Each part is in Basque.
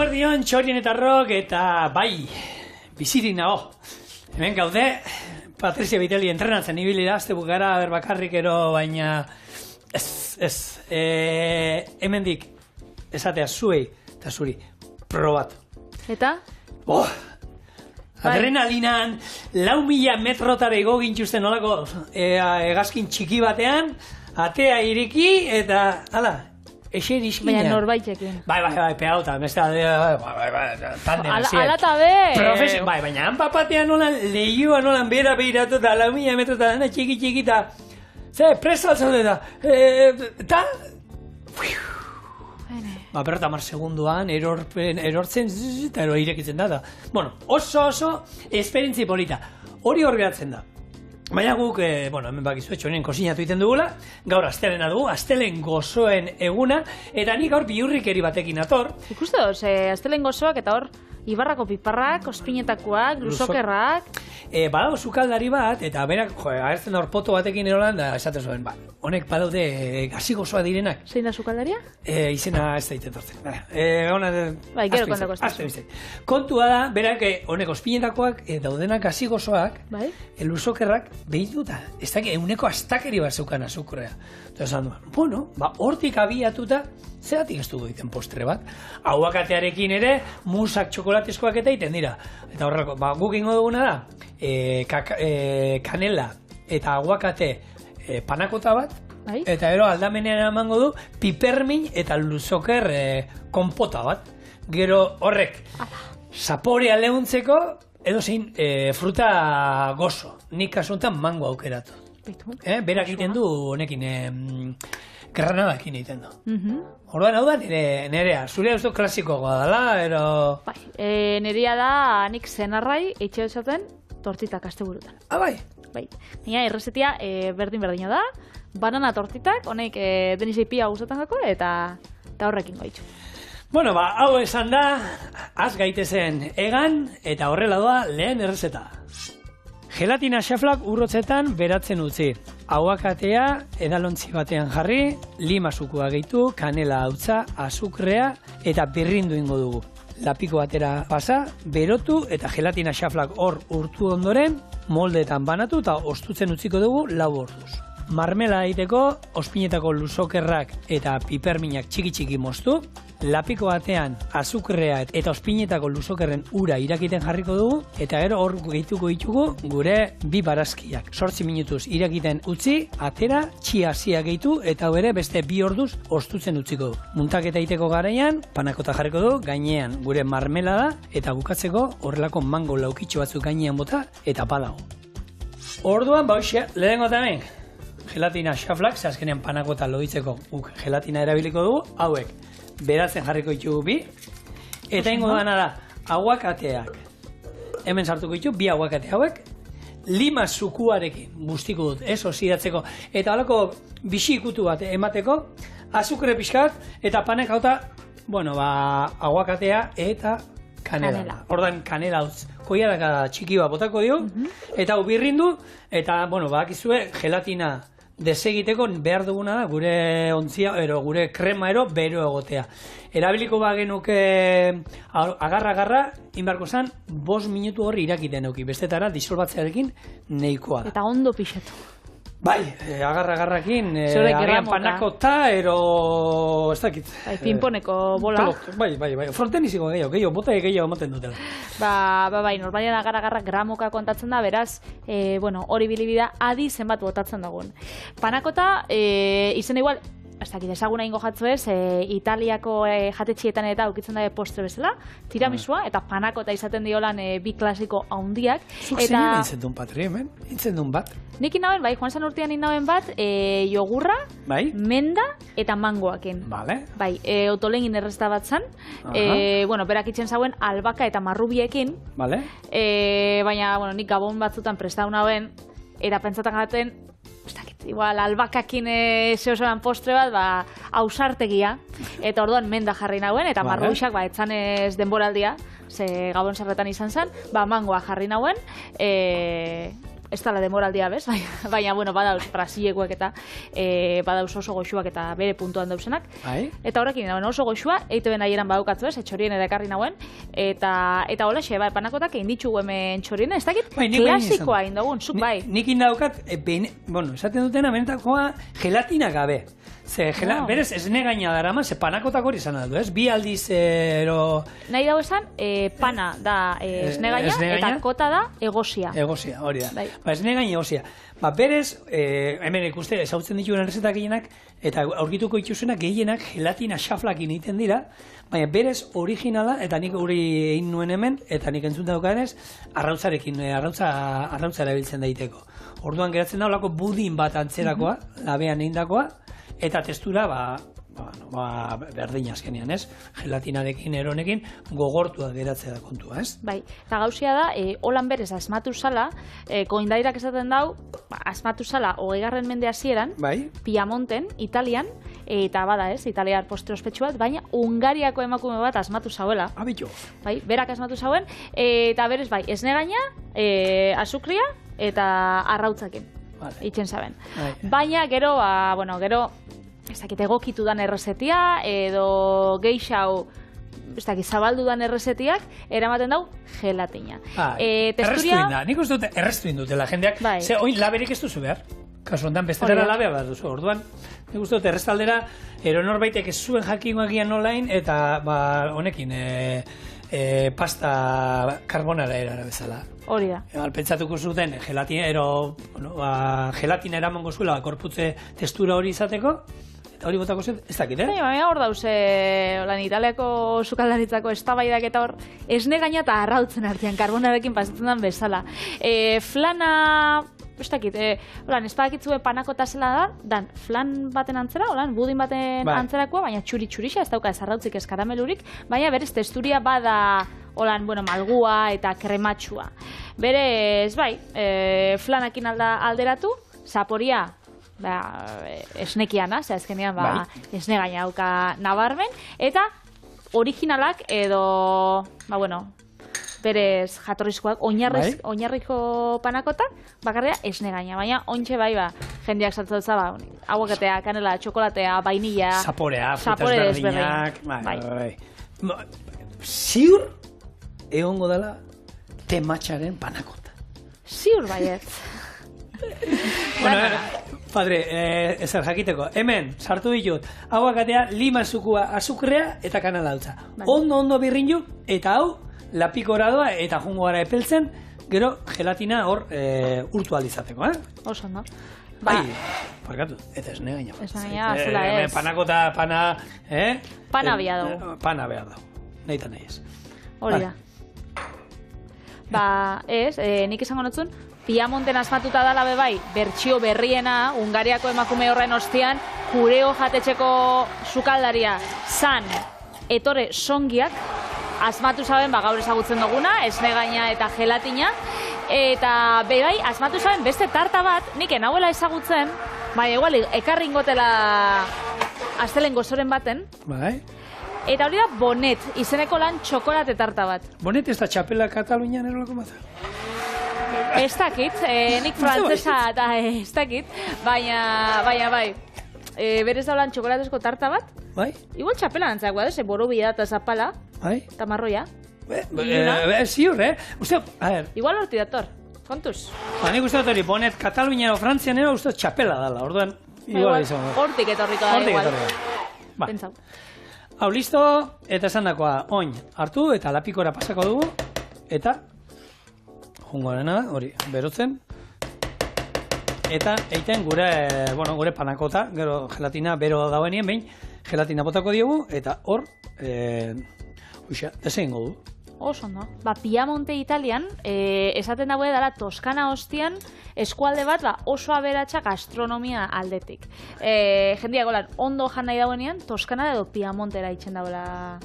Eguerdion, txorien eta rok, eta bai, bizirik nago. Hemen gaude, Patrizia Viteli entrenatzen ibili da, azte bukara berbakarrik ero, baina hemendik esatea zuei eta zuri probatu. Eta? Adrenalinan 4.000 metrotara igo gintxusten nolako hegazkin txiki batean, atea iriki eta, hala, eixer izkinean. Baina norbaitekin. Bai, pegauta, besta, tanden hasien. Alata be! Bai, baina hanpapatean nolan, lehioa nolan bera behiratu eta 4.000 metrota dena txiki eta, presa altzaude da, eta, berrota mar segunduan, erortzen, eta irekitzen da. Bueno, oso esperientzi polita. Hori hor behatzen da. Baina guk, hemen bakizu etxonen kosinatu iten dugula, gaur astelena dugu, astelen gozoen eguna, eta nik gaur biurrikeri batekin ator. Ikuste doz, astelen gozoak eta hor, Ibarrako piparrak, ospinetakoak, luzokerrak... Badago sukaldari bat, eta berak, agertzen da hor poto batekin erolan, da esaten zuen, honek badaude gazi gozoa direnak. Zein da sukaldaria? Izena ez da itetortzen. Bai, gero kontako ez da. Kontua da, berak, honek ospinetakoak daudenak gazi gozoak, luzokerrak behituta. Ez da, eguneko astakeri bat zeukan azukrea. Eta esan duen, hortik abiatuta, zeratik ez dugu egiten postre bat. Aguakatearekin ere, musak txokolatezkoak eta egiten dira. Eta horreko, guk ingo duguna da, kanela eta aguakate panakota bat, eta gero aldamenean emango du pipermin eta luzoker konpota bat. Gero horrek, zaporea lehuntzeko, edozein fruta gozo. Nik kasuntan mango aukeratu. Berak egiten du honekin granadakin egiten du. Orduan hau da nerea, zure uste klasikoagoa dela, ero... Nerea da nik zenarrai eitxe esaten tortitak asteburutan. Bai? Bai. Nina errezetia berdina da, banana tortitak, honek Denisei pia gustatzen gako, eta horrekin gaitxu. Bueno, hau esan da, az gaitezen egan, eta horrela doa lehen errezeta. Gelatina xaflak urrotzetan beratzen utzi. Aguakatea edalontzi batean jarri, lima zukua gehitu, kanela hautza, azukrea eta birrindu ingo dugu. Lapiko batera pasa, berotu eta gelatina xaflak hor urtu ondoren, moldeetan banatu eta ostutzen utziko dugu 4 orduz. Marmela egiteko, ospinetako luzokerrak eta piperminak txiki moztu, lapiko batean azukrea eta ospinetako luzokerren ura irakiten jarriko dugu, eta gero hor gehituko ditugu gure 2 barazkiak. 8 minutuz irakiten utzi, atera, txia gehitu, eta bere beste 2 orduz ostutzen utziko du. Muntaketa egiteko garaian, panakota jarriko du, gainean gure marmelada, eta bukatzeko horrelako mango laukitxo batzuk gainean bota, eta palago. Orduan, lehenengo tamen, gelatina xaflak, ze azkenean panakota loitzeko guk gelatina erabiliko dugu, hauek beratzen jarriko ditugu 2, eta ingo dana da, aguakateak. Hemen sartuko ditu, 2 aguakate hauek, lima zukuarekin bustiko dut, ez ozidatzeko, eta halako bixi ikutu bat emateko, azukre pixkat, eta panek hauta, aguakatea eta kanela. Ordan kanela hutz, koiaraka txiki bat botako dio, eta hau birrindu, eta, bakizue, gelatina desegiteko behar duguna da gure ontzia, gure krema bero egotea. Erabiliko bagenuke agarra, inbarko zen, 5 minutu horri irakiten euki, bestetara disolbatzearekin nahikoa da. Eta ondo pixatu. Bai, agarrakin, agian panakota, ez dakit. Pinponeko bola. Bai, fronteniziko gehiago, bota gehiago ematen dutela. Bai, normalian agarra gramoka kontatzen da, beraz, hori bilibida adi zenbat botatzen dagoen. Panakota, izen igual, ez dakit, ezaguna ingo jatzu ez, Italiako jatetxietan eta aukitzen da postre bezala, tiramisua, eta panakota izaten diolan 2 klasiko haundiak. Zuk zein nintzen duen Patri, hemen? Nintzen duen bat? Nik inauen, Joan San Urtean inauen bat, jogurra, menda eta mangoaken. Bai, otolengin errezta bat zan. Berak itzen zauen albaka eta marrubiekin. Baina, nik gabon batzutan prestau nauen, eta pentsatak gaten, igual albakakin zehozoan postre bat, ausartegia, eta orduan menda jarri nauen, eta marruixak, etzan ez denboraldia, ze gabon zerretan izan zen, mangoa jarri nauen, ez dala demoraldia bez, baina, bueno, badauz Brasilekuek eta badauz oso goxuak eta bere puntuan dauzenak. Eta horrekin, oso goxua, eiteben ahieran badukatzu ez, txorien edakarri nagoen, eta holaxe, panakotak egin ditugu hemen txorien, ez dakit, klasikoa egin dugun, zuk bai. Nik indaukat, bueno, esaten dutena, benetakoa gelatina gabe. Berez, ez negaina darama, ze panakotak hori izan aldu, ez? Bi aldiz, nahi dago esan, pana da ez negaina, eta kota da egosia. Egosia, hori da. Ez negaina egosia. Berez, hemen ikuste, ezautzen dituen errezetak gehienak, eta aurkituko ituzunak gehienak gelatina xaflakin egiten dira, baina berez originala, eta nik hori egin nuen hemen, eta nik entzun daukanez, arrautzarekin, arrautza erabiltzen daiteko. Orduan geratzen da, olako budin bat antzerakoa, labean egindakoa, eta testura, berdin azkenean, ez? Gelatinarekin, eronekin, gogortua geratzea da kontua, ez? Bai, eta gauzia da, holan berez asmatu zala, koindairak esaten dau, asmatu zala, 20. mende hasieran, Piamonten, Italian, eta bada ez, italiar postre ospetsu bat, baina Hungariako emakume bat asmatu zauela. Abitxo. Bai, berak asmatu zauen, eta berez bai, ez negaina, azukria, eta arrautzakin. Itzen zaben. Baina gero, ez dakit egokitu dan errezetia, edo geixau, ez dakit zabaldu dan errezetiak, eramaten dau gelatina. Errestu inda, nik uste dute errestu indutela jendeak, ze oin laberik ez duzu behar. Kasu ondan bestetara labea behar duzu, orduan, nik uste dute errestaldera, eronorbaitek ez zuen jakingo egian nolain, eta honekin, pasta carbonara erara bezala. Hori da. Pentsatuko zuten gelatina eramango zuela korputze testura hori izateko, eta hori botako zen, ez dakit, Hor dauze, Italiako sukaldaritzako eztabaidak eta hor, esne gaina eta arrautzen artean, karbonarekin pasatzen den bezala. Flana, ez dakit, ez badakitzue panakota zela da, dan flan baten antzera, budin baten antzerakoa, baina txuri-txurixa, ez dauka ez arrautzik ez karamelurik, baina berez testuria bada malgua eta krematxua. Berez, flanakin alderatu, zaporia, esnekiana, azkenean esne gaina dauka nabarmen, eta originalak edo, berez jatorrizkoak, oinarriko panakotak, bakarria esne gaina, baina ontxe jendeak sartzen dut aguaketea, kanela, txokolatea, vainilla, zaporea, frutas berdinak, ziur egongo dela tematxaren panakota. Ziur baiet. Padre, ezer jakiteko, hemen sartu ditut, aguakatea, lima zukua, azukrea eta kanala dutza. Ondo birrindu, eta hau, lapiko gradoa eta jungo gara epeltzen, gero gelatina hor urtu alizateko, Oso, no? Parkatu, eta esne gaina. Esne gaina, zela ez. Panakota, pana, Pana behar dago. Pana behar dago, nahi eta nahi ez. Hori da. Nik esango notzun, Piamonten asmatuta dala bebai, bertsio berriena, Hungariako emakume horren ostian, jureo jatetxeko sukaldaria, zan, etore songiak, asmatu zaben, gaur ezagutzen duguna, esne gaina eta gelatina, eta bebai, asmatu zaben beste tarta bat, nik enauela ezagutzen, igual, ekarri ingotela astelen gozoren baten, eta hori da Bonet, izeneko lan txokolate tarta bat. Bonet ez da txapela Katalunian erolako maza? Ez dakit, nik frantzesa eta ez dakit, baina bai. Berez da lan txokolatesko tarta bat? Bai. Igual txapela nantzakoa, borobia eta zapala, eta marroia. Ziur, Uste, a ver. Igual horti dator, kontuz. Nik uste dut hori, Bonet Katalunian o Frantzian uste txapela dala, orduan. Hortik etorriko da, igual. Pentsau. Hau, listo, eta esan dakoa, oin, hartu eta lapikora pasako dugu, eta jungoarena, hori, berotzen, eta eiten gure panakota, gero gelatina bero dauenien, behin, gelatina botako diogu, eta hor, desein godu. Oso, no? Piamonte Italian, esaten dagoe dela Toskana ostian, eskualde bat oso aberatsa gastronomia aldetik. Jendia golan, ondo jan nahi dauenean, Toskana edo Piamontera itzen dagoela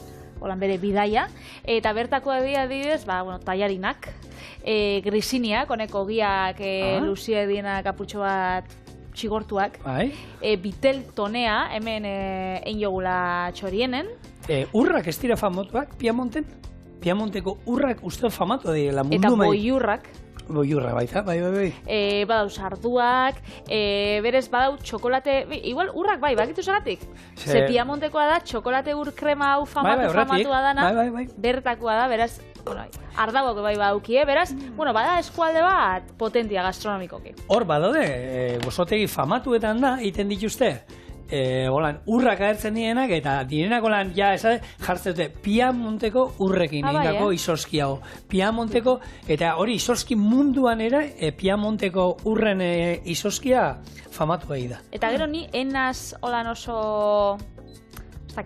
bere bidaia, eta bertako adibidez, tallarinak, grisiniak, honeko ogiak, luzia edienak kaputxo bat txigortuak, bitel tonea, hemen egin jogula txorienen. Urrak ez dira famotuak, Piamonten? Piamonteko urrak uste famatu direla mundu mai. Eta boiurrak. Boiurra baita, bai. Badau sarduak, berez badau txokolate, igual urrak bai, bakitu zagatik? Ze Piamontekoa da, txokolate ur krema hau famatua dana, bertakoa da, beraz, ardauak bai badaukie, beraz, bada eskualde bat potentia gastronomikoki. Hor badaude, gozotegi famatuetan da, iten dituzte, urrak agertzen dienak, eta direnak jartzen dute Piamonteko urrekin egindako izoskiago. Piamonteko, eta hori izozki munduan ere, Piamonteko urren izoskia famatu egi da. Eta gero ni enaz holan oso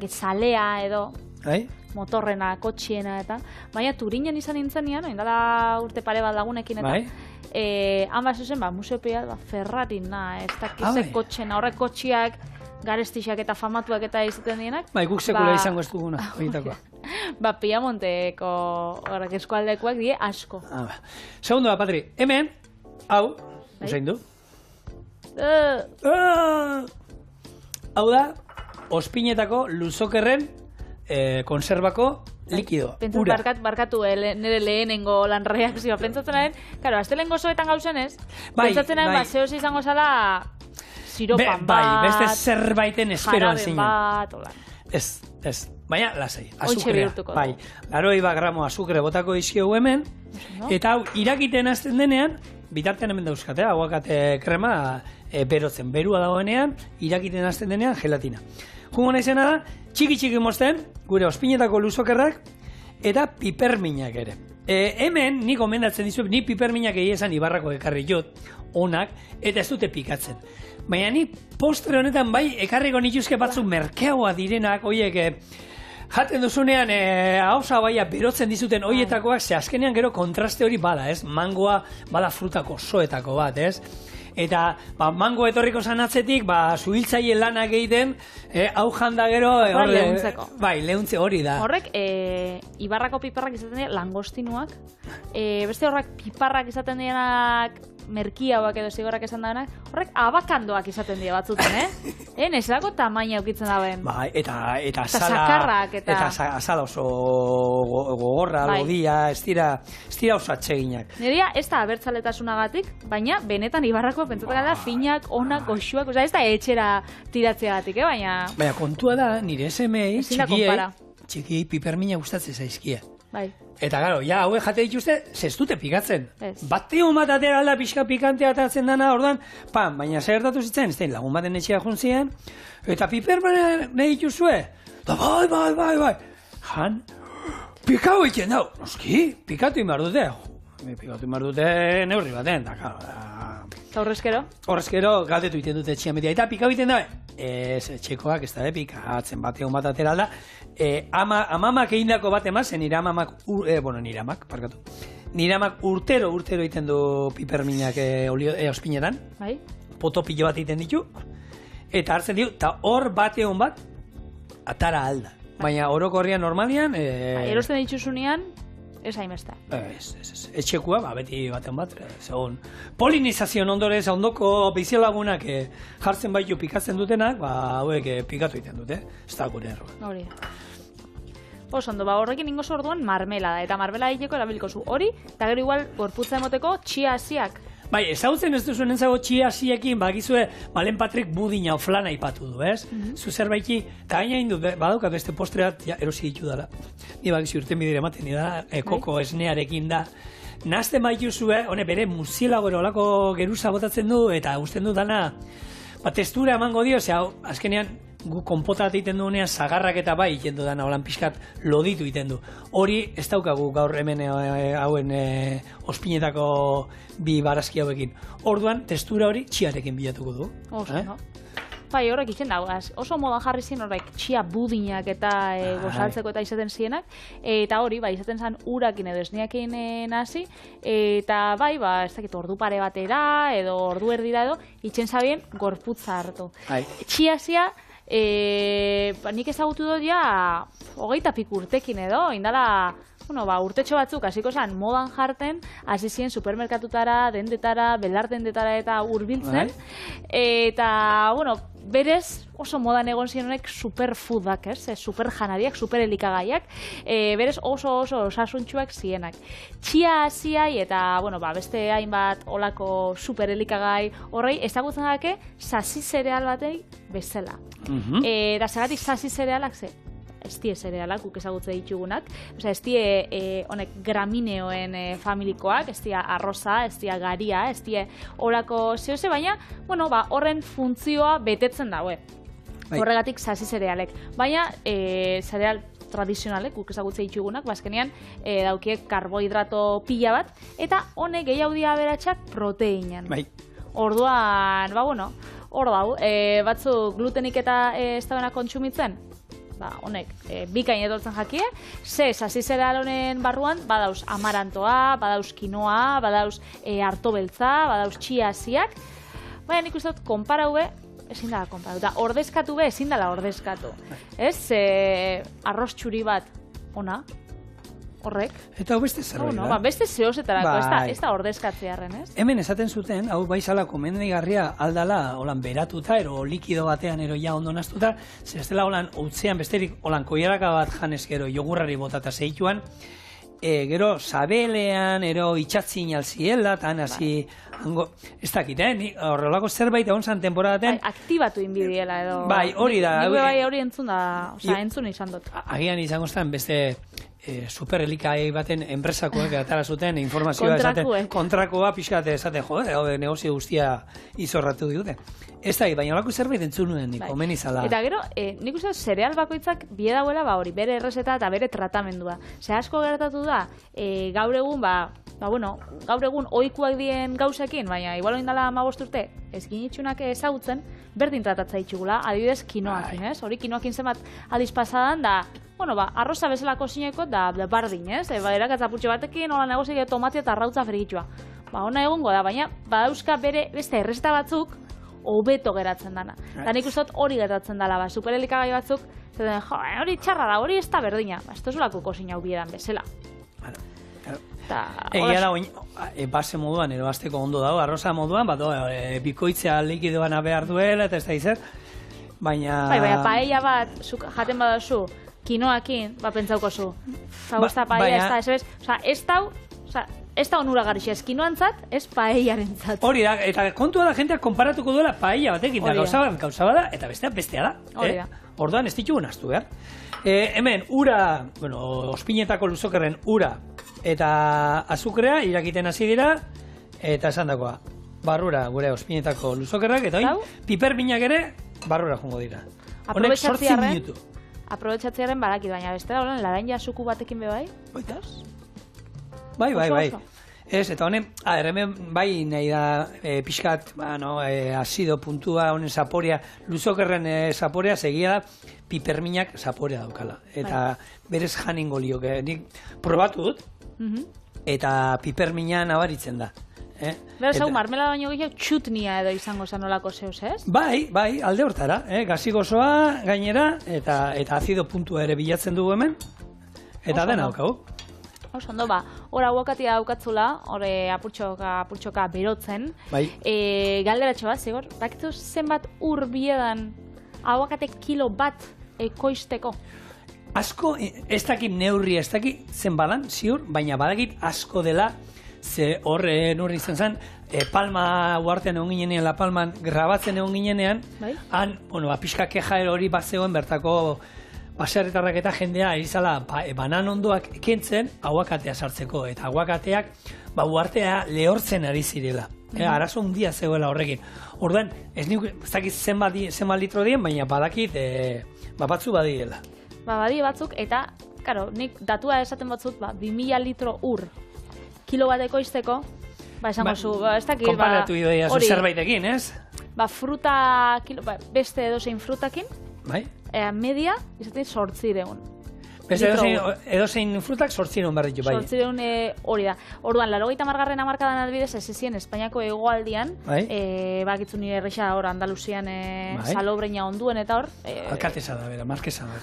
zalea edo, motorrena, kotxiena eta, baina Turinen izan nintzenean, indala urte pare bat lagunekin eta, han bat zuzen, museopia, Ferrarina, ez dakizek kotxena, horrek kotxiak, garestixak eta famatuak eta izaten dienak. Guk sekula izango ez duguna, horietako. Piamonteko horrek eskualdekoak die asko. Segundo da, Patri, hemen, hau, usain du? Hau da, ospinetako luzokerren konserbako likidoa. Barkatu nire lehenengo lan reakzioa. Pentsatzen naren, karo, astelengo zoetan gauzen ez? Pentsatzen naren, zehoz izango zala siropan bat, beste zerbaiten esperoan zinen. Jaraben bat, Ez, baina lasai, azukrea. Laroi bat gramo azukre botako dizkiogu hemen, eta hau irakiten hasten denean, bitartean hemen dauzkate, aguakate krema berotzen, berua dagoenean, irakiten hasten denean gelatina. Jungo naizena da, txiki mozten, gure ospinetako luzokerrak, eta piperminak ere. Hemen, nik gomendatzen dizuet, ni piperminak esan Ibarrako ekarri jot, onak, eta ez dute pikatzen. Baina ni postre honetan bai, ekarriko nituzke batzuk merkeagoa direnak, oiek, jaten duzunean, hauza baia berotzen dizuten oietakoak, ze azkenean gero kontraste hori bada, ez? Mangoa bada frutako soetako bat, ez? Eta mango etorriko zanatzetik, zuhiltzaile lanak egiten, hau janda gero... Lehuntzeko. Bai, lehuntzeko hori da. Horrek, Ibarrako piparrak izaten dira langostinuak, beste horrek piparrak izaten direnak merkiauak edo zigorrak esan dagoenak, horrek abakandoak izaten dira batzuten, Nezako tamaina eukitzen dauen. Bai, eta sakarrak, eta azala oso gogorra, lodia, ez dira oso atseginak. Nirea, ez da abertzaletasunagatik, baina benetan Ibarrako pentsatzen da finak, onak, goxuak, ez da etxera tiratzeagatik, baina... Baina kontua da, nire semei txikiei pipermina gustatzen zaizkia. Bai. Eta gero, hauek jate dituzte, ez dute pikatzen. Bateo bat atera alda pixka pikantea atatzen dana, ordan, baina zer gertatu zitzen, ez da, lagun baten etxea juntzien, eta pipermina nahi dituzue? Da, bai. Han, pikau egiten dau. Noski, pikatu imar dute. Pikatu imar dute neurri baten, da, Eta horrezkero? Horrezkero, galdetu iten dute etxean betia. Eta pikau egiten dabe? Txekoak ez da, pikatzen bateo bat atera alda. Amamak egindako bat emazen, nire amak urtero egiten du piperminak ospinetan. Bai. Potopillo bat egiten ditu. Eta hartzen ditu, eta hor bateon bat atara alda. Baina orokorrian normalian... Erosten dituzunean, ez haimesta. Etxekua, beti batean bat. Polinizazioan ondorez, ondoko bizilagunak jartzen baitu pikatzen dutenak, hauek pikatu egiten dute. Ez da gure erroa. Hori. Osondo, horrekin ingo orduan marmelada. Eta marmelada egiteko erabiliko zu hori, eta gero igual gorputza emoteko txia hasiak. Bai, ezagutzen ez duzuen entzago txia hasiekin, bakizue, Malen Patrik budina o flana ipatu du, ez? Zu zerbaiki, eta gaina indu, badaukat beste postreat, erosi ditu dara. Ni bakizu urten bidire ematen da, koko esnearekin da. Nazten baitu zue, bere murzielago olako geruza botatzen du, eta usten du dana, testura emango dio, azkenean, gu konpota egiten duenean zagarrak eta bai egiten dudana holan pixkat loditu egiten du. Hori ez daukagu gaur hemen hauen ospinetako bi barazki hauekin. Orduan, testura hori txiarekin bilatuko du. Oso, no? Bai, horrek itzen dago, oso modan jarri zien horrek txia budinak eta gozaltzeko eta izaten zienak, eta hori, izaten zen urakin edo esniakin nazi, eta bai, ez dakit ordu pare batera, edo ordu erdira edo, itzen zabien gorputza hartu. Txiazia, nik ezagutu dut ja, 20 urtekin edo, indala, urtetxo batzuk hasiko zen modan jarten, hasi ziren supermerkatutara, dendetara, belar dendetara eta hurbiltzen, eta, berez oso modan egon ziren honek superfoodak, super janariak, super elikagaiak, berez oso osasuntsuak zienak. Txia hasiai eta, beste hainbat olako super elikagai horrei, ezagutzen dake sasi zereal batei bezala. Eta zagatik sasi zerealak ez die zerealak, guk ezagutze ditugunak. Ez die honek gramineoen familikoak, ez die arroza, ez die garia, ez die horako zehose, baina, horren funtzioa betetzen daue. Horregatik sasi zerealek. Baina, zereal tradizionalek, guk ezagutze ditugunak, bazkenean daukiek karbohidrato pila bat, eta honek gehiago dia aberatsak proteinan. Orduan, hor dau, batzuk glutenik eta ez dabena kontsumitzen, honek, bikain etortzen jakie, sasi zereal honen barruan, badauz amarantoa, badauz kinoa, badauz arto beltza, badauz txia hasiak, baina nik uste dut, konparaue, ezin dala konparatu, eta ordezkatu ezin dala ordezkatu. Ez, arroz txuri bat, ona, horrek. Eta hau beste zerbait da. Beste zehozetarako, ez da ordezkatzearen, ez? Hemen esaten zuten, hau baizala komenigarria aldala, holan beratuta, ero likido batean, ero ja ondo naztuta, ez dela holan utzean besterik, holan koiaraka bat janez gero jogurrari botata zeituan, gero sabelean, ero itxatzin alziela, eta hasi, ez dakit, horrelako zerbait egon zan temporadaten. Aktibatu inbidiela edo. Bai, hori da. Nik hori entzun da, entzun izan dut. Agian izango zen beste super elikagai baten enpresakoek atara zuten informazioa esaten, kontrakoa pixkat esaten, negozio guztia izorratu dute. Ez da, baina olako zerbait entzun nuen, komen izala. Eta gero, nik uste zereal bakoitzak bie dauela hori, bere errezeta eta bere tratamendua. Ze asko gertatu da, gaur egun, gaur egun ohikoak dien gauzekin, baina igual oindala 15 urte, ez ginitxunak ezagutzen, berdin tratatza ditugula, adibidez kinoakin, ez? Hori kinoakin zenbat aldiz pasadan da, arroza bezalako zineko da bardin, ez? Erakatzaputxo batekin, hola negozik tomatia eta arrautza frigitxua. Hona egongo da, baina badauzka bere beste errezeta batzuk hobeto geratzen dana. Eta nik uste hori geratzen dela, superelikagai batzuk, hori txarra da, hori ez da berdina. Ez tozulako kozina hubiedan bezala. Egia da, base moduan, ero azteko ondo dago, arroza moduan, bikoitzea likidoan behar duela, eta ez da izan, baina... Baina paella bat, jaten badazu, kinoakin, pentsauko zu. Zaguzta paella, ez da onuragarri, ez kinoantzat, ez paellaren-tzat. Hori da, eta kontua da jenteak konparatuko duela paella batekin, da gauza bada, eta bestea da. Orduan ez ditugu naztu, behar. Hemen, ura, ospinetako luzokerren ura eta azukrea irakiten hasi dira, eta esan dakoa, barrura gure ospinetako luzokerrak, eta hori, piperminak ere barrura jongo dira. Honek 8 minutu. Aprobetxatzearen barakit, baina beste da, laranja suku batekin be bai? Bai. Ez, eta honen, hemen bai nahi da pixkat, azido puntua, honen zaporea, luzokerren zaporea, segia da, piperminak zaporea daukala. Eta berez janingo lioke. Nik probatu dut, eta pipermina nabaritzen da. Beraz, hau marmelada baino gehiago txutnia edo izango zanolako zeus, ez? Bai, alde hortara. Gazi gozoa gainera, eta azido puntua ere bilatzen dugu hemen, eta dena daukagu. Ondo, hor aguakatia daukatzula, hor apurtxoka berotzen. Galderatxo bat, zigor, bakitu zenbat biedan aguakate kilo bat ekoizteko? Asko, ez dakit neurri, ez dakit zen badan, ziur, baina badakit asko dela, ze horre nurri izan zen, Palma uartean egon ginenean, La Palman grabatzen egon ginenean, han, pixka keja hori bat zegoen bertako baserritarrak eta jendea erizala banan ondoak kentzen aguakatea sartzeko, eta aguakateak uartea lehortzen ari zirela. Arazo handia zegoela horrekin. Orduan, ez dakit zenbat litro dien, baina badakit batzu badiela. Badie batzuk, eta, karo, nik datua esaten batzut, 2000 litro kilo bat ekoizteko, esango zu, ez dakit, konparatu idoia zu zerbaitekin, ez? Fruta, beste edozein frutakin, bai? Media, izaten 800. Edozein frutak 800 behar ditu, bai. 800 hori da. Orduan, 80. hamarkadan adibidez, ez ezien Espainiako hegoaldian, bakitzu nire erreixa hor Andaluzian salobreina onduen eta hor... Alkateza da, bera, markesa da.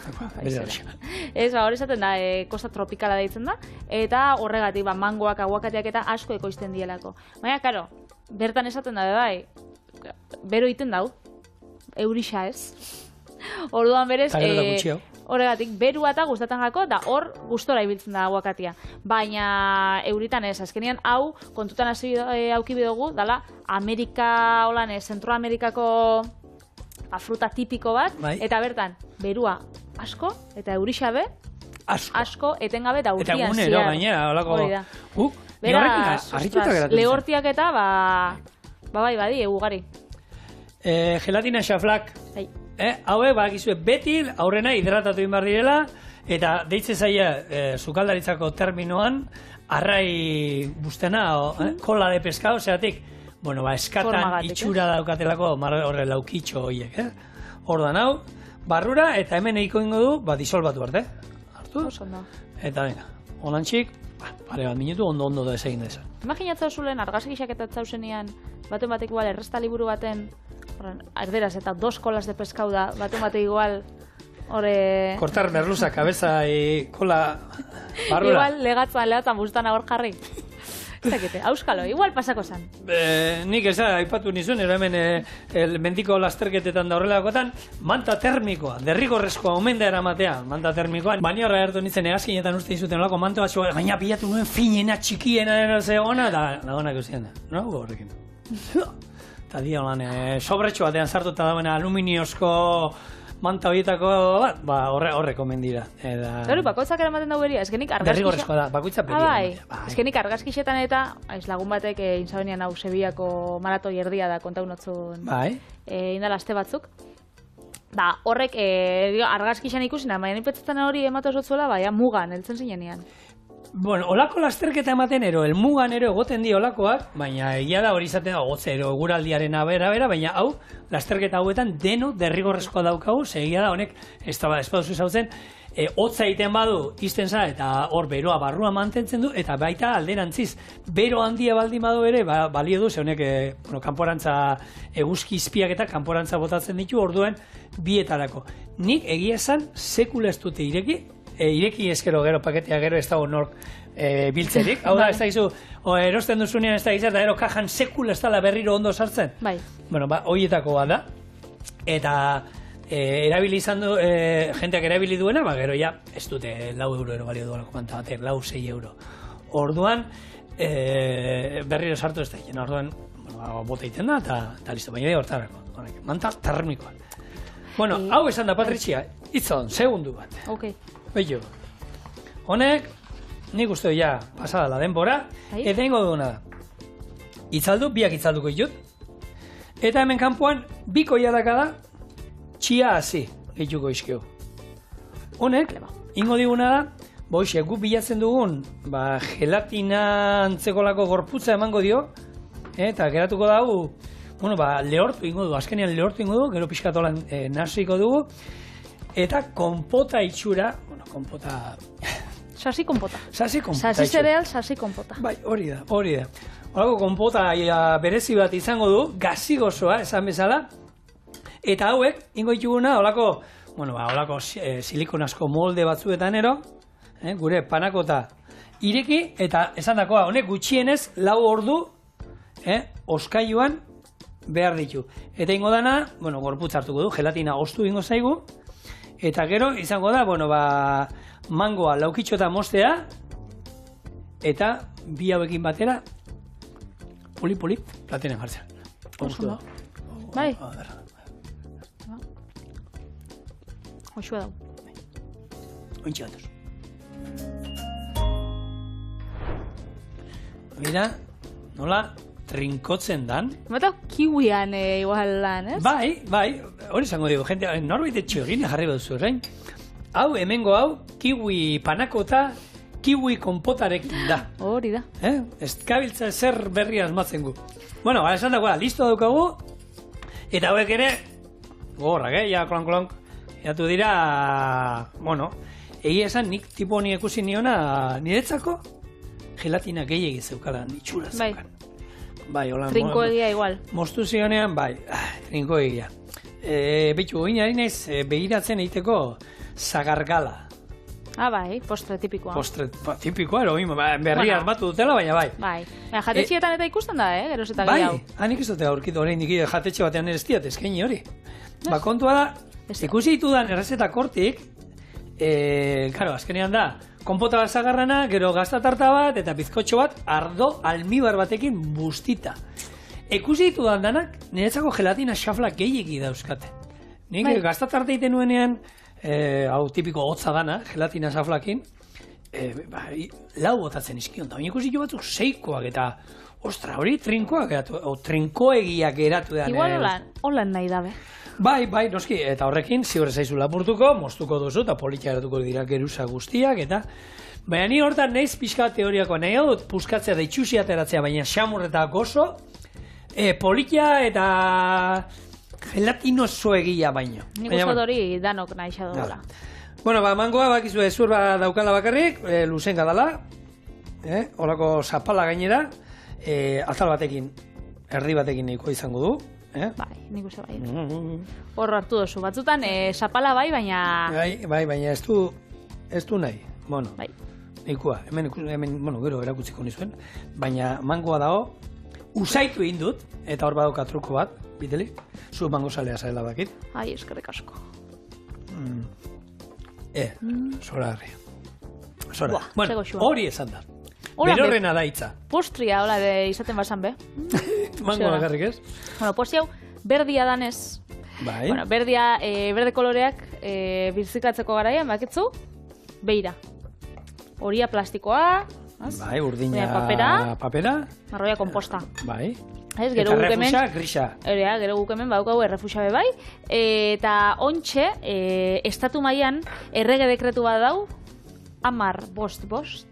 Ez, hori izaten da, kosta tropikala deitzen da, eta horregatik, mangoak, aguakateak eta asko ekoizten dielako. Baina, karo, bertan esaten da, bai, bero iten dau. eurixa ez. Orduan berez, horregatik, berua eta gustatzen jako, da hor gustora ibiltzen da aguakatia. Baina euritan ez, azkenean hau kontutan auki bidugu, dala Amerika, holan Zentroamerikako fruta tipiko bat, eta bertan, berua asko, eta eurixa be, asko, etengabe eta urtian ziar. Eta egunero gainera, holako. Beraz, lehortiak eta, bai, ugari. Gelatina xaflak. Hauek, bakizue, beti aurrena hidratatu inbar direla, eta deitze zaila, sukaldaritzako terminoan, arrai bustena, kola de pescado, zeatik, eskatan itxura daukatelako, horre laukitxo horiek, Ordan hau, barrura, eta hemen eiko ingo du, disolbatu arte. Hartu? Eta venga, holantxik, pare bat minutu, ondo da ezagin dezan. Imaginatzau zulen, argazkixak eta zauzenean, batek igual, erresta liburu baten, erderaz eta 2 kolas de pescau da, batek igual, Cortar merluza, cabeza y cola, barrura. Igual legatzan bustana hor jarri. Zekete, auskalo, igual pasako zan. Nik aipatu nizuen, hemen mendiko lasterketetan da horrelakotan, manta termikoa, derrigorrezkoa omen da eramatea, manta termikoa. Baina horra ertu nintzen egazkinetan uste izuten olako manto batxo, gaina pilatu nuen finena, txikiena zegoena, da nagonak eusien da. No, horrekin. Eta dia holan, sobretxo batean sartuta dauen aluminiozko manta horietako bat, horrek omen dira. Bakoitzak eramaten dau beria, eskenik argazkixa... Derrigorrezkoa da, bakoitzak beria. Eskenik argazkixetan eta, lagun batek inzabenean hau Sevillako maratoi erdia da kontaunotzun indala aste batzuk. Da, horrek argazkixan ikusina, baina nipetzetan hori ematu esotzuela, mugan, heltzen zinean. Bueno, olako lasterketa ematen ero, elmugan ero egoten di olakoak, baina egia da hori izaten da, gotze ero eguraldiaren abera, baina hau, lasterketa hauetan deno derrigorrezkoa daukagu, egia da honek, ez da espaduzu zautzen, hotza egiten badu izten za, eta hor beroa barrua mantentzen du, eta baita alderantziz, bero handia baldin badu ere, balio du, ze honek, kanporantza, eguzki izpiak eta kanporantza botatzen ditu, orduen bietarako. Nik egia esan, sekula ez dute ireki eskero gero paketea gero ez dago nork biltzerik. Hau da, ez da izu, erosten duzunean ez da izan, da ero kajan sekula ez dala berriro ondo sartzen. Bai. Bueno, horietako bat da. Eta erabili izan du, jenteak erabili duena, gero ja, ez dute €4 balio duelako manta batek, 6 euro. Orduan, berriro sartu ez da egin. Orduan, bota egiten da, eta listo, baina hortarako. Manta termikoa. Bueno, hau esan da, Patricia, itzon, segundu bat. Ok. Bello. Honek, nik uste ja pasada la denbora, eta ingo duguna da. Itzaldu, biak itzalduko ditut. Eta hemen kanpoan, biko jadaka da, txia hasi, gehituko izkio. Honek, ingo diguna da, boixe, gu bilatzen dugun, gelatina antzekolako gorputza emango dio, eta geratuko dago, lehortu ingo du, azkenean lehortu ingo du, gero pixkatolan nasiko dugu, eta konpota itxura, konpota... Sasi konpota. Sasi zereal, sasi konpota. Bai, hori da. Horako konpota berezi bat izango du, gazi gozoa, esan bezala, eta hauek, ingo itxuguna, holako silikonazko molde batzuetan ero, gure panakota ireki, eta esan dakoa, honek gutxienez, 4 ordu, oskailuan behar ditu. Eta ingo dana, gorputz hartuko du, gelatina ostu ingo zaigu, eta gero izango da, mangoa laukitxo eta mostea, eta bi hauekin batera, poli, platenen jartzen. Oso bai. Oixua dau. Ointxe batuz. Mira, nola trinkotzen dan. Mata kiwian igual lan, ez? Bai, hori izango dugu, jente, norbait etxegin jarri duzu, orain. Hau, hemengo hau, kiwi panakota, kiwi konpotarekin da. Hori da. Ez kabiltza zer berri asmatzen gu. Bueno, esan dagoa, listo daukagu, eta hauek ere, gogorrak, ja, klonk, jatu dira, egia esan, nik tipo honi ekusi niona, niretzako, gelatina gehiagi zeukala, nitxura zeukan. Bai, hola. Trinko egia igual. Moztu zionean, bai, trinko egia. Bitu, oin harinez, behiratzen egiteko zagargala. Bai, postre tipikoa. Postre tipikoa, berria armatu dutela, baina bai. Bai, jatetxeetan eta ikusten da, geroz eta gehiago. Bai, hanik ez dute aurkitu oraindik jatetxe batean ez diat eskaini hori. Kontua da, ikusi ditudan errezeta kortik, azkenean da, konpota bat zagarrana, gero gaztatarta bat, eta bizkotxo bat, ardo almibar batekin bustita. Ikusi ditudan danak, niretzako gelatina xaflak gehiegi dauzkate. Nik gaztatarte iten nuenean, hau tipiko hotza dana, gelatina xaflakin, lau botatzen izkion, eta ikusi jo batzuk seikoak, eta ostra, hori trinkoak eratu, trinkoegiak eratu da. Igual holan nahi dabe. Bai, noski, eta horrekin ziur zaizu lapurtuko, moztuko duzu, eta politia eratuko dira geruza guztiak, eta baina ni hortan naiz pixka teoriakoa nahi dut, puskatzea da itxusi ateratzea, baina xamur eta gozo, politia eta gelatino zoegia baino. Nik uste hori danok nahi xa dugula. Bueno, mangoa bakizu ezur daukala bakarrik, luzen gadala, horako zapala gainera, atal batekin, erdi batekin nahiko izango du. Bai, nik uste bai. Hor hartu duzu, batzutan zapala bai, baina... Bai, baina ez du nahi. Bueno, nahikoa, hemen, gero erakutziko nizuen, baina mangoa dago, usaitu egin dut, eta hor badauka truko bat, biteli, zu mango salea zaila bakit. Ai, eskerrik asko. Zora harri. Bueno, hori esan da. Berorrena da hitza. Postria, hola, izaten basan be. Mango bakarrik ez? Bueno, posti hau, berdia danez. Bai. Bueno, berdia, berde koloreak birziklatzeko garaian, bakitzu, beira. Horia plastikoa, bai, urdina papera. Marroia komposta. Bai. Eta refusa, grisa. Gero guk hemen badukau errefusa bai. Eta ontxe, estatu mailan errege dekretu bat dau, 10-5,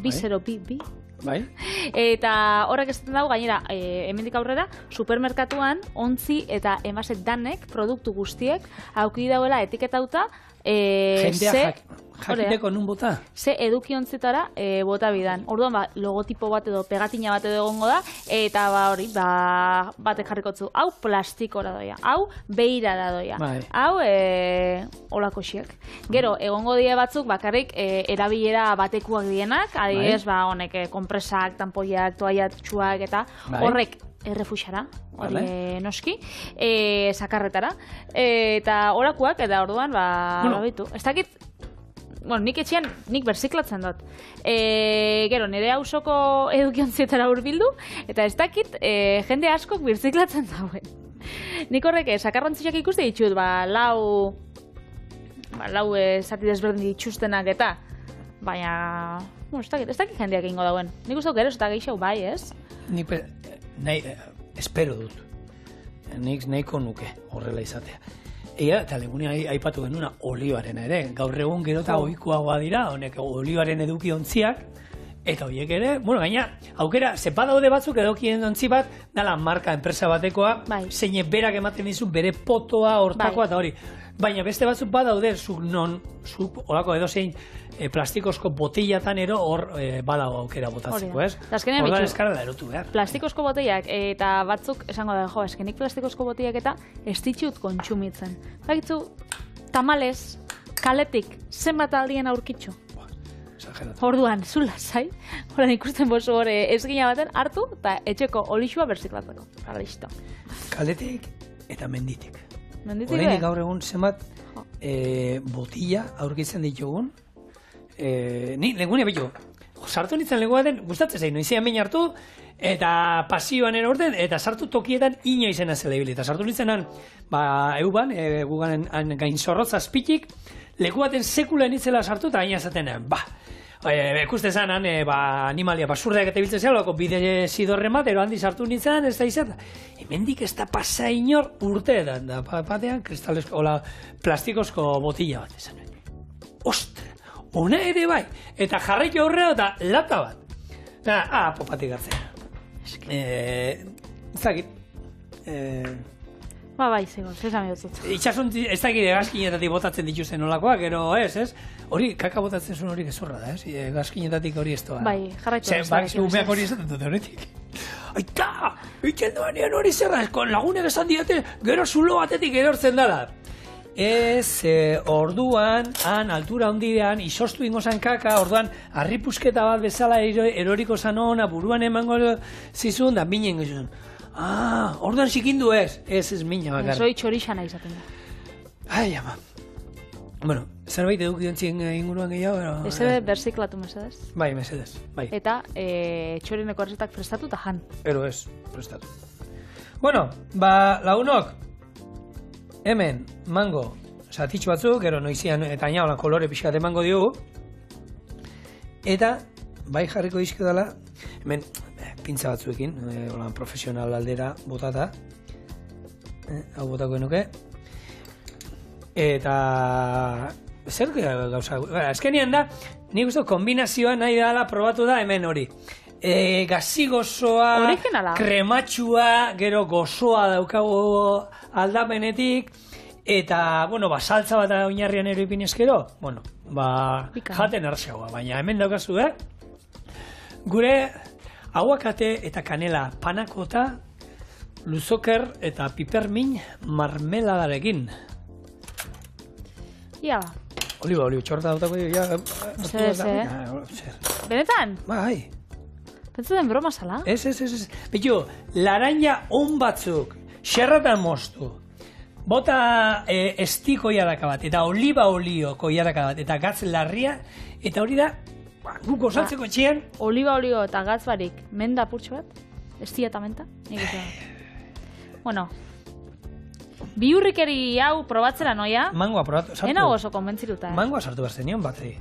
2-0-2. Bai. Eta horrek esaten dago, gainera, hemendik aurrera, supermerkatuan, ontzi eta enbase danek, produktu guztiek, auki dauela etiketauta, jakiteko nun bota? Ze edukiontzitara bota bidan. Orduan, logotipo bat edo pegatina bat edo egongo da, eta hori, batek jarrikotzu. Hau plastikora doia, hau beirara doia, hau olako xiek. Gero, egongo die batzuk bakarrik erabilera batekuak dienak, adibidez, honek, konpresak, tanpoiak, toaiatxuak eta horrek errefuxara, hori noski, sakarretara, eta olakoak, eta orduan, bitu. Ez dakit, bueno, nik etxean, nik berziklatzen dut. Gero, nire hausoko edukiontzietara hurbildu, eta ez dakit, jende askok berziklatzen dauen. Nik horrek, sakarrantzitsak ikuste ditut, lau zati desberdin dituztenak eta, baina, ez dakit jendeak ingo dauen. Nik uste gero, ez da gehiago bai, ez? Nik espero dut. Nik nahiko nuke horrela izatea. Eta legunean aipatu genuna olioaren ere. Gaur egun gero eta ohikoagoa dira, honek olioaren edukiontziak, eta horiek ere, gaina, aukera, zepa daude batzuk edukiontzi bat, dala marka enpresa batekoa, zein berak ematen dizu bere potoa, hortakoa eta hori. Baina beste batzuk badaude, zuk olako edozein plastikozko botillatan ero hor badago aukera botatzeko, ez? Ordan eskara da erotu behar. Plastikozko botillak eta batzuk esango da, eskenik plastikozko botillak eta ez ditut kontsumitzen. Bakitzu, tamalez, kaletik, zenbat aldien aurkitxu? Orduan, zula zai, horan ikusten bozu hori ezgina baten hartu eta etxeko olixua berziklatzeko. Kaletik eta menditik. Horreinik gaur egun zenbat botilla aurkitzen ditugun. Ni legune bitu, sartu nintzen leguaten, gustatzen zain, noizean behin hartu, eta pasioan erorden, eta sartu tokietan inoizena zela ibili. Eta sartu nintzenan, euban, gugan gainzorrotz azpitik, leguaten sekula nintzela sartu, eta gaina zaten, ikusten zanan, animalia basurdeak eta biltzen zela, bide zidorren bat, ero handi sartu nintzen, ez da izan, hemendik ez da pasa inor urteetan, da batean, kristalesko, plastikozko botilla bat, esan nuen. Ostra! Ona ere bai, eta jarraiko aurrera eta lata bat. Popatik gartzea. Zagit. Bai, zego, zezame dutzut. Itxasun, ez dakit egazkinetatik botatzen dituzten nolakoak, gero ez? Hori, kaka botatzen zuen hori gezorra da, ez? Egazkinetatik hori ez doa. Bai, jarraiko dutzut. Bai, umeak hori esaten dut horretik. Aita, itzen duanean hori zerra, lagunek esan diate, gero zulo batetik erortzen dala. Ez, orduan, han, altura hondidean, izostu ingozan kaka, orduan, harripusketa bat bezala eroriko zan hona, buruan emango zizun, da minen gizun. Orduan zikindu ez. Ez mina bakar. Zoi txorixana izaten da. Ai, ama. Bueno, zerbait edukiontzien inguruan gehiago. Ez berziklatu mesedez. Bai, mesedez, bai. Eta txorineko errezetak prestatu eta jan. Ero ez, prestatu. Bueno, lagunok, hemen, mango, satitxu batzuk, gero noizian eta inaola kolore pixkat emango diogu. Eta, bai jarriko dizkio dela, hemen, pintza batzuekin, profesional aldera botata. Hau botako genuke. Eta zer gauza, azkenean da, nik uste kombinazioa nahi dela probatu da hemen hori. Gazi gozoa, originala, krematxua, gero gozoa daukagu aldamenetik, eta, bueno, saltza bat oinarrian ero ipin eskero, bueno, jaten erxagoa, baina hemen daukazu, gure aguakate eta kanela panakota, luzoker eta pipermin marmeladarekin. Ia. Oliba, txorta dautako dira. Benetan? Bai. Pentsu den broma zala? Ez. Bitu, laranja on batzuk, xerratan moztu, bota estiko jarraka bat, eta oliba olioko jarraka bat, eta gatz larria, eta hori da, guko saltzeko etxean. Oliba olio eta gatz barik, menda purtsu bat? Estia eta menta? Bueno, biurrikeri hau probatzera noia? Mangoa probatu, sartu. Ena oso konbentziruta. Mangoa sartu behar zenion batri.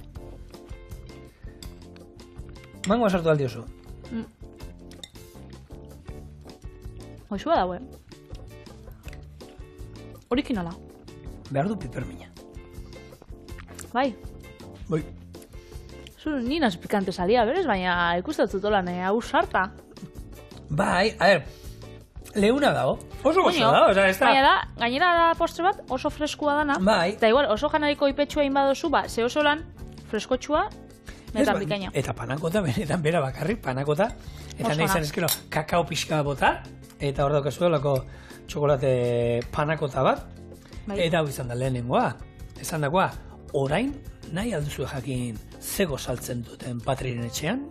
Mangoa sartu aldi oso. Hoxua daue. Originala. Behar du pipermina. Bai. Bai. Zu nina pikante salia, berez, baina ikustatzen tolan hau sarta. Bai, a ver, leuna dago. Oso gozo da, oza, ez da. Baina da, gainera da postre bat oso freskua dana. Bai. Eta igual, oso janariko ipetsua inbadozu, ze oso lan freskotxua, netan bikaina. Eta panakota, benetan bera bakarrik, panakota. Eta nahi zan ezkero, kakao pixka bota, eta hor daukazu lako txokolate panakota bat. Bai. Eta hau izan da lehenengoa. Esan dagoa, orain nahi alduzu jakin zego saltzen duten Patriren etxean?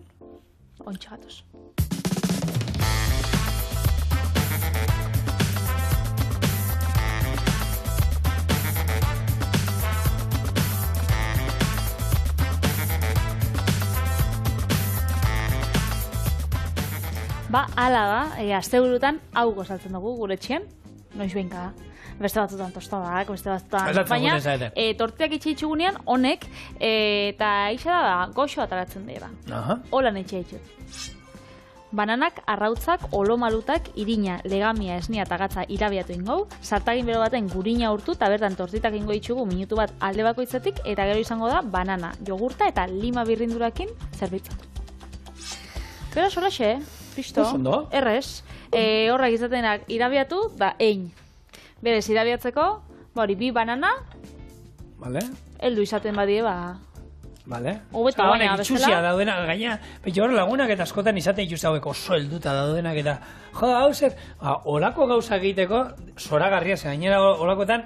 Ontsa gatoz. Ala da, asteburutan hau gozatzen dugu gure etxean, noiz behinka, beste batzutan tostadak, beste batzutan, baina tortiak itxeitxugunean honek, eta isa da goxo ataratzen dira. Holan itxeitxut. Bananak, arrautzak, olomalutak, irina, legamia, esnia eta gatza irabiatu ingau, sartagin bero baten gurina urtu eta bertan tortitak ingo itxugu minutu bat alde bakoitzetik, eta gero izango da banana, jogurta eta lima birrindurakin zerbitzatu. Beraz, horaxe, pisto, errez, horrek izatenak irabiatu, da ein. Berez, irabiatzeko, hori, bi banana, heldu izaten badie, hobeto baina, bezala. Itxusia daudena, gaina, betxo hor lagunak eta askotan izaten itxusia haueko oso helduta daudenak eta, hau zer, olako gauza egiteko, zoragarria, ze gainera olakoetan,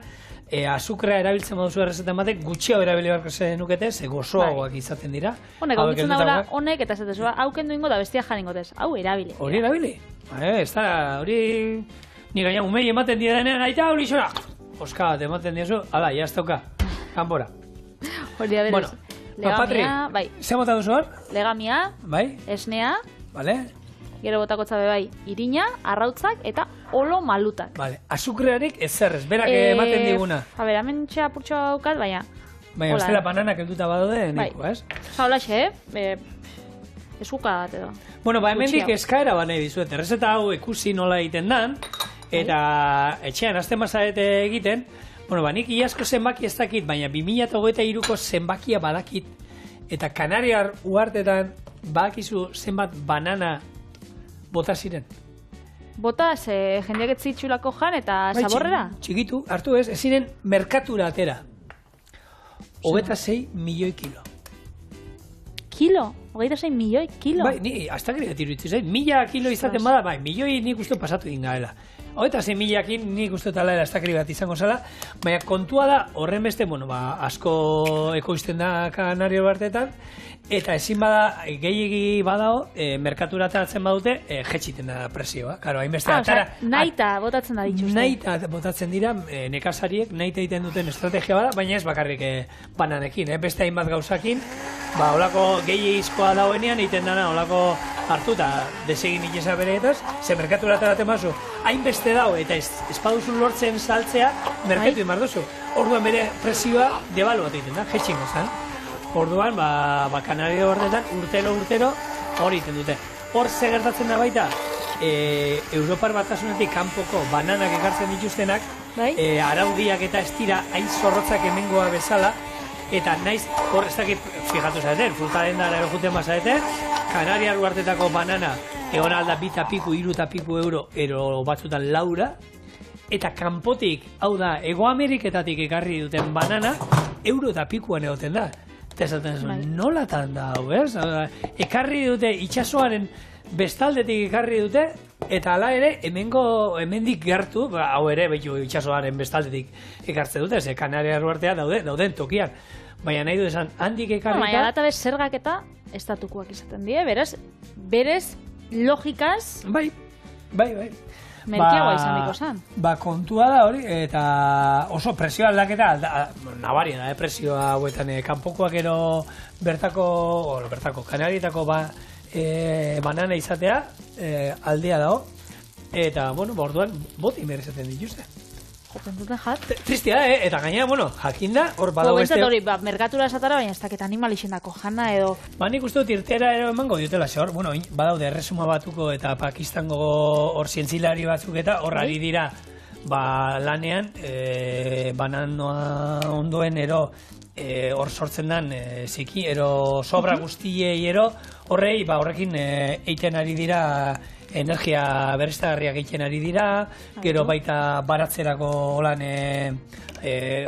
azukrea erabiltzen moduzu errezetan batek, gutxiago erabili beharko zenukete, ze gozoagoak izaten dira. Honek, hau ditzen dagoela, honek, eta esatezu, hau kendu ingo da bestia jan ingotez. Hau erabili. Hori erabili? Ez da, hori... Ni gaina umei ematen dira denean, aita hori zora! Oska bat ematen dira zu, ala, jaztauka, kanpora. Hori da berez. Legamia, bai. Zer bota duzu hor? Legamia, esnea, gero botakotza bai, irina, arrautzak eta olo malutak. Azukrearik ezerrez, berak ematen diguna. A ber, hemen txea purtsoa daukat, baina... Baina, bestela bananak elduta badode, niko, ez? Haulaxe, ezuka bat edo. Bueno, hemendik eskaera banei dizuet, errezeta hau ikusi nola egiten dan, eta etxean azten mazarete egiten, bueno, nik iasko zenbaki ez dakit, baina 2023ko zenbakia badakit, eta Kanariar uhartetan badakizu zenbat banana bota ziren. Bota, ze jendeak ez zitxulako jan eta zaborrera? Txikitu, hartu ez ziren merkatura atera. 26 milioi kilo. Kilo? 26 milioi kilo. Bai, ni hasta gero iruditzen zait, 1000 kilo izaten bada, bai, milioi nik uste pasatu dingaela. Hogeita 6.000 nik uste tala elastakri bat izango zala, baina kontua da, horren beste, asko ekoizten da Kanario Bartetan, eta ezin bada, gehiegi badao, merkatura ataratzen badute, jetxiten da presioa. Karo, hainbeste atara... Naita botatzen da dituzte. Naita botatzen dira, nekazariek, naita egiten duten estrategia bada, baina ez bakarrik bananekin, beste hainbat gauzakin, holako gehiagizkoa dagoenean, egiten dana, holako hartu eta desegin itesa bereetaz, ze merkatura ataratzen bazu, hainbeste dago, eta ez baduzun lortzen saltzea, merkatu imar duzu. Orduan bere presioa debalu bat egiten da, jetxingo zan. Orduan, Kanario Bartetan urtero hori egiten dute. Hor ze gertatzen da baita, Europar Batasunetik kanpoko bananak ekartzen dituztenak, araudiak eta ez dira hain zorrotzak hemengoa bezala, eta naiz, hor ez dakit fijatu zaten, fruta dendara erojuten bazarete, Kanariar Bartetako banana egon alda 2,5, 3,5 euro, ero batzutan laura, eta kanpotik, hau da, Ego Ameriketatik ekarri duten banana, euro eta pikuan egoten da. Eta esaten zuen, nolatan da, hau, ez? Ekarri dute, itxasoaren bestaldetik ekarri dute, eta hala ere, hemendik gertu, hau ere, behitu itxasoaren bestaldetik ekartze dute, ze Kanariar Bartea dauden tokian. Baina nahi du esan, handik ekarrita... Baina data bez zergaketa estatukoak izaten die, berez logikaz... Bai. Merkiagoa izan diko zan. Kontua da hori, eta oso presio aldaketa, nabaria da, presioa hauetan, kanpokoak ero bertako, Kanarietako banana izatea, aldea dago, eta, orduan, boti merezaten dituzte. Jopen duten jat. Tristia, eta gaina, jakinda, hor badago beste... Hori, merkatura esatara, baina ez dakit animalixendako jana edo... Nik uste dut irtera emango diutela, ze hor, badaude erresuma batuko eta Pakistango hor zientzilari batzuk eta hor ari dira, lanean, bananoa ondoen ero, hor sortzen den, ziki, ero sobra guztiei ero, horrei, horrekin eiten ari dira, energia berriztagarriak egiten ari dira, gero baita baratzerako holan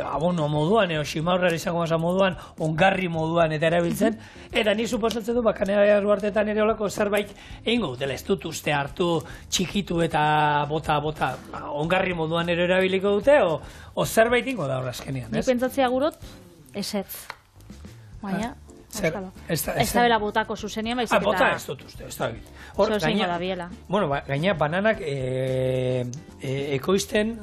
abono moduan, ximaurrari izango basa moduan, ongarri moduan eta erabiltzen, eta ni suposatzen du, Kanariar Bartetan ere olako zerbait egingo dutela, ez dut uste hartu txikitu eta bota, ongarri moduan ere erabiliko dute, o zerbait ingo da horra azkenean, ez? Ni pentsatzea gurot, esetz. Baina... Ez da bela botako zuzenian, baizik eta... Bota ez dut uste, ez da bit. Zozingo da biela. Gaina bananak ekoizten,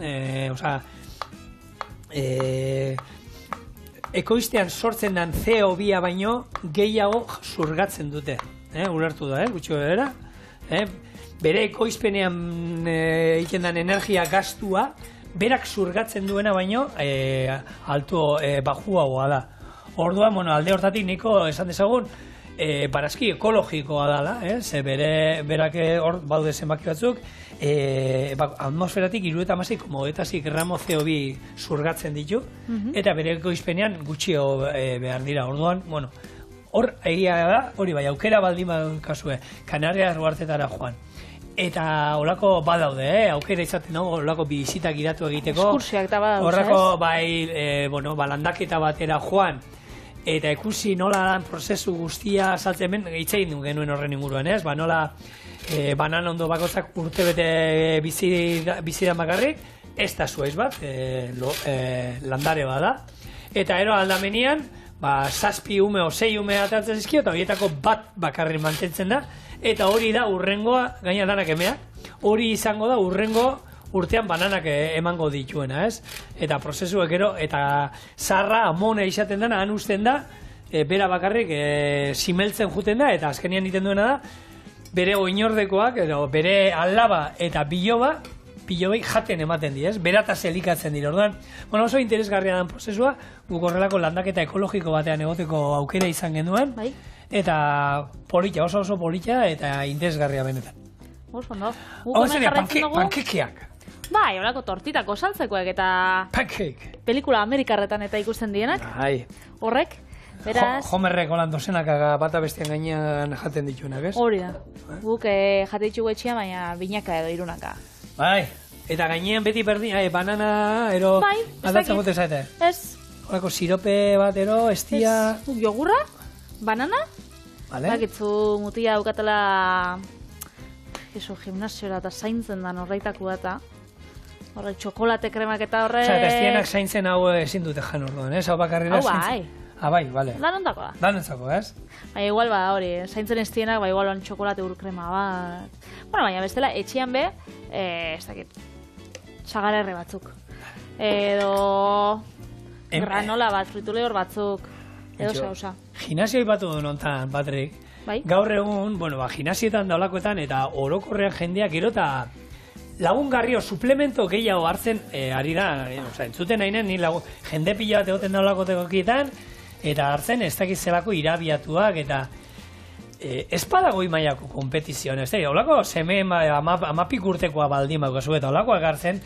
ekoiztean sortzen den CO2 baino gehiago zurgatzen dute. Ulertu da, gutxo bera. Bere ekoizpenean egiten den energia gastua, berak zurgatzen duena baino alto bajuagoa da. Orduan, alde hortatik niko esan dezagun, barazki ekologikoa dela, ze berak hor baude zenbaki batzuk, atmosferatik 76,6 gramo CO2 zurgatzen ditu, eta bere ekoizpenean gutxio behar dira. Orduan, hor egia da, hori bai, aukera baldin badukazue, Kanariar Bartetara joan. Eta holako badaude, aukera izaten dago, holako bizitak iratu egiteko. Eskursiak da badaude, Horrako, landaketa batera joan, eta ikusi nola dan prozesu guztia saltzen ben, itxegin du genuen horren inguruan, ez? Nola banan ondo bakotzak urtebete bizidan bakarrik, ez da zuaiz bat, landare bada. Eta ero aldamenean, 7 ume o 6 ume atatzen zizkio, eta horietako bat bakarrik mantentzen da, eta hori da urrengoa, gaina danak emeak, hori izango da urrengo urtean bananak emango dituena, ez? Eta prozesuek ero, eta zarra, amona izaten dena, han usten da, bera bakarrik simeltzen juten da, eta azkenian egiten duena da, bere oinordekoak, bere alaba eta biloba, bilobai jaten ematen di, ez? Berataz elikatzen dira, orduan. Oso interesgarria den prozesua, guk horrelako landaketa ekologiko batean egoteko aukera izan genuen, eta polita, oso polita, eta interesgarria benetan. Oso, no? Hau zeria, pankekeak. Bai, horako tortitako saltzekoek eta... Pancake. Pelikula amerikarretan eta ikusten dienak. Bai. Horrek, beraz... Homerrek holan dozenak bata bestian gainean jaten dituenak, ez? Hori da. Guk jate ditugu etxean, baina binaka edo irunaka. Bai, eta gainean beti berdin, banana, ero... Bai, aldatzen gote zaite. Ez. Horako sirope bat, ero, estia... Jogurra, banana, Bakitzu mutia daukatela gimnasiora eta zaintzen da norraitako data. Horrek txokolate kremak eta horrek... Eta ez dienak zaintzen hau ezin dute jan orduan, ez? Hau bakarrera zaintzen. Bai, bale. Danontzako da. Danontzako, ez? Igual hori, zaintzen ez dienak, igual txokolate urkrema bat. Baina bestela, etxian be, ez dakit, txagarerre batzuk. Edo... granola bat, frituleur batzuk. Edo zauza. Gimnasio ipatu duen ontan, Patrik. Gaur egun, gimnasioetan daulakoetan eta orokorrean jendeak gero eta lagungarri o suplemento gehiago hartzen ari da, entzuten nahi ni jende pila bat egoten daulakotekokietan eta hartzen ez dakiz zelako irabiatuak eta ez badagoi mailako kompetizioan, ez da, holako seme amapik urtekoa baldin bakozu eta holakoak hartzen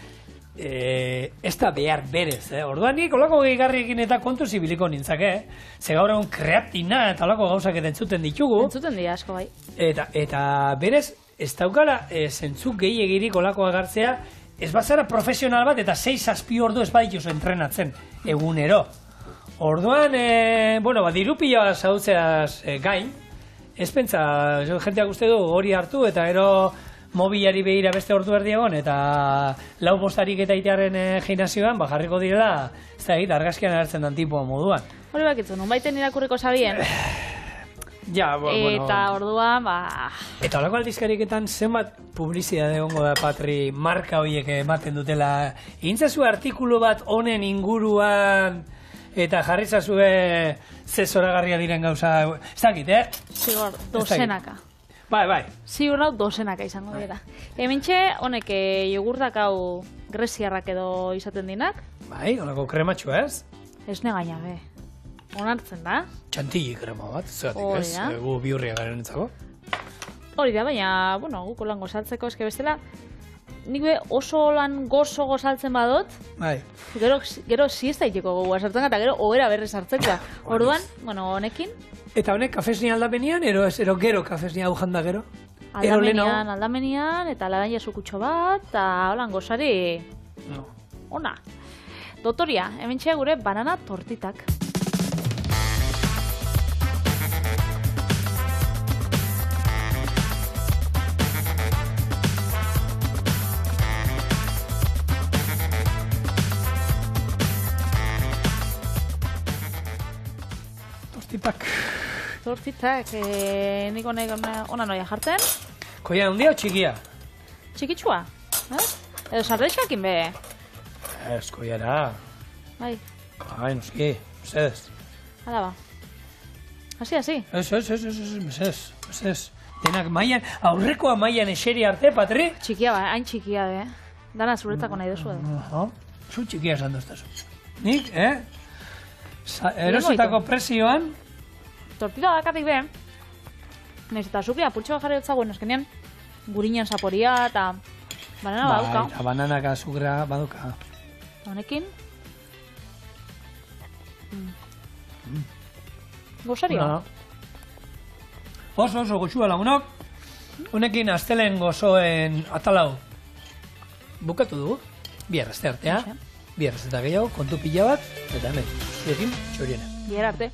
ez da behar berez, orduan nik holako gehigarriekin eta kontu zibiliko nintzake, ze gaur egun kreatina eta holako gauzak eta entzuten ditugu. Entzuten dira asko bai. Eta berez, ez daukala zentzuk gehiagirik holakoak hartzea, ez bazara profesional bat eta 6-7 ordu ez badituzu entrenatzen egunero. Orduan, dirupila zautzeaz gain, ez pentsa, jenteak uste du hori hartu eta ero mobilari behira beste ordu erdiagon eta lau bostarik eta itearen gimnasioan jarriko direla, ez da egit, argazkian hartzen dan tipua moduan. Hori bakitzu, nun baiten irakurriko zabien. Eta orduan, Eta holako aldizkariketan zenbat publizidade egongo da, Patri, marka horiek ematen dutela. Intzazu artikulu bat honen inguruan eta jarrizazue ze zoragarria diren gauza, ez dakit, Zigor, dozenaka. Bai. Ziur nau dozenaka izango dira. Hementxe, honek jogurtak hau greziarrak edo izaten dinak. Bai, holako krematxua ez? Ez negaina, onartzen da. Txantilli krema bat, zeatik ez, gu bihurria garen entzako. Hori da, baina, guko lan gozaltzeko, eske bestela, nik oso lan gozo gozaltzen badot, gero siesta iteko gogoa sartzen eta gero ohera berrez hartzeko. Orduan, honekin. Eta honek kafesni aldamenian, ero gero kafesni hau janda gero? Aldamenian, eta laranja sukutxo bat, eta holan gozari... Ona. Dotoria, hemen txea gure banana tortitak. Tortitak, nik honek ona noia jartzen. Koia handia o txikia? Txikitsua, edo sarreixakin be. Ez, koiara. Bai, noski, mesedez. Hala ba. Hasi. Mesedez. Denak maian, aurrekoa maian eseri arte, Patri? Txikia ba, hain txikia be. Dana zuretzako nahi duzu edo. Zu txikia esan duztazu. Nik, erositako presioan, tortita dakatik be, nahiz eta azukria pultxoa jarri dutzagoen, eskenean gurinan zaporia eta banana baduka. Eta bananak azukra baduka. Honekin? Gozaria? Oso goxua lagunok. Honekin astelen gozoen atalau bukatu dugu. Bihar aste artea. Bihar ez eta gehiago, kontu pila bat, eta hemen, zurekin, txoriena. Bihar arte.